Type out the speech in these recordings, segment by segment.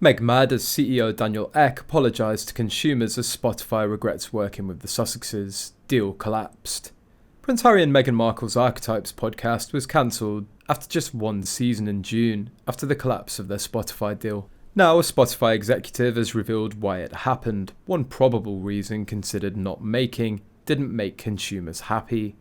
Meghan as CEO Daniel Ek apologised to consumers as Spotify regrets working with the Sussexes. Deal collapsed. Prince Harry and Meghan Markle's Archetypes podcast was cancelled after just one season in June, after the collapse of their Spotify deal. Now, a Spotify executive has revealed why it happened. One probable reason considered not making didn't make consumers happy.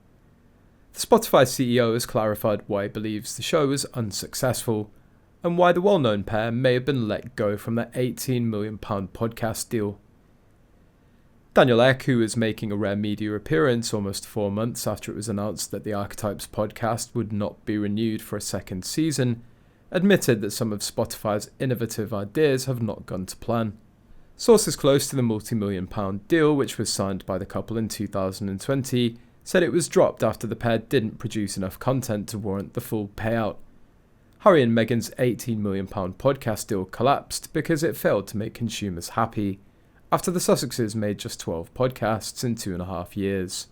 The Spotify CEO has clarified why he believes the show was unsuccessful, and why the well-known pair may have been let go from their £18 million podcast deal. Daniel Ek, who was making a rare media appearance almost 4 months after it was announced that the Archetypes podcast would not be renewed for a second season, admitted that some of Spotify's innovative ideas have not gone to plan. Sources close to the multi-million-pound deal, which was signed by the couple in 2020, said it was dropped after the pair didn't produce enough content to warrant the full payout. Harry and Meghan's £18 million podcast deal collapsed because it failed to make consumers happy, after the Sussexes made just 12 podcasts in 2.5 years.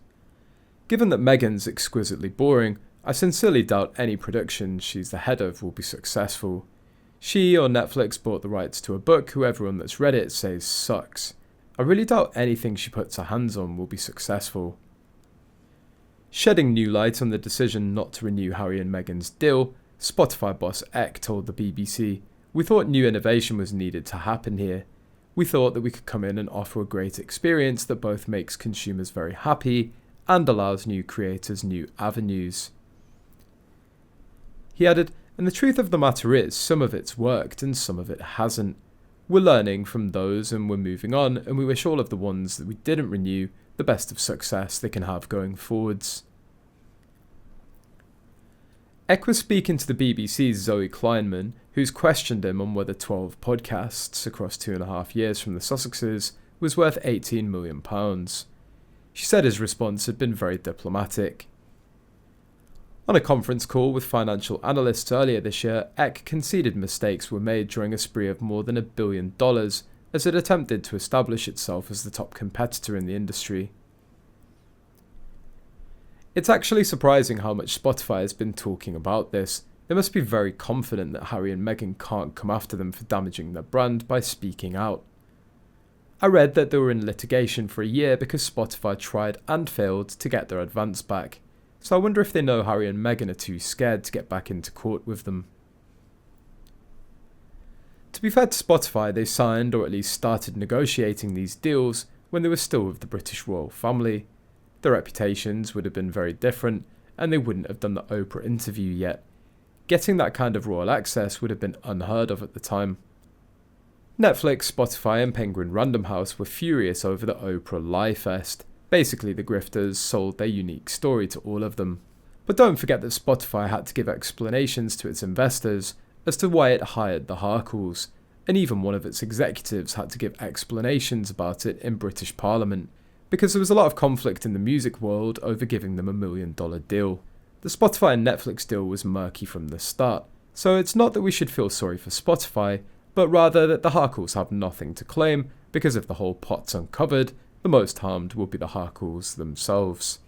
Given that Meghan's exquisitely boring, I sincerely doubt any production she's the head of will be successful. She or Netflix bought the rights to a book who everyone that's read it says sucks. I really doubt anything she puts her hands on will be successful. Shedding new light on the decision not to renew Harry and Meghan's deal, Spotify boss Ek told the BBC, "We thought new innovation was needed to happen here. We thought that we could come in and offer a great experience that both makes consumers very happy and allows new creators new avenues." He added, "And the truth of the matter is, some of it's worked and some of it hasn't. We're learning from those and we're moving on, and we wish all of the ones that we didn't renew the best of success they can have going forwards." Ek was speaking to the BBC's Zoe Kleinman, who's questioned him on whether 12 podcasts across 2.5 years from the Sussexes was worth £18 million. She said his response had been very diplomatic. On a conference call with financial analysts earlier this year, Ek conceded mistakes were made during a spree of more than $1 billion as it attempted to establish itself as the top competitor in the industry. It's actually surprising how much Spotify has been talking about this. They must be very confident that Harry and Meghan can't come after them for damaging their brand by speaking out. I read that they were in litigation for a year because Spotify tried and failed to get their advance back, so I wonder if they know Harry and Meghan are too scared to get back into court with them. To be fair to Spotify, they signed or at least started negotiating these deals when they were still with the British royal family. Their reputations would have been very different, and they wouldn't have done the Oprah interview yet. Getting that kind of royal access would have been unheard of at the time. Netflix, Spotify and Penguin Random House were furious over the Oprah Lie Fest. Basically, the grifters sold their unique story to all of them. But don't forget that Spotify had to give explanations to its investors as to why it hired the Markles, and even one of its executives had to give explanations about it in British Parliament, because there was a lot of conflict in the music world over giving them $1 million deal. The Spotify and Netflix deal was murky from the start, so it's not that we should feel sorry for Spotify, but rather that the Markles have nothing to claim, because if the whole pot's uncovered, the most harmed will be the Markles themselves.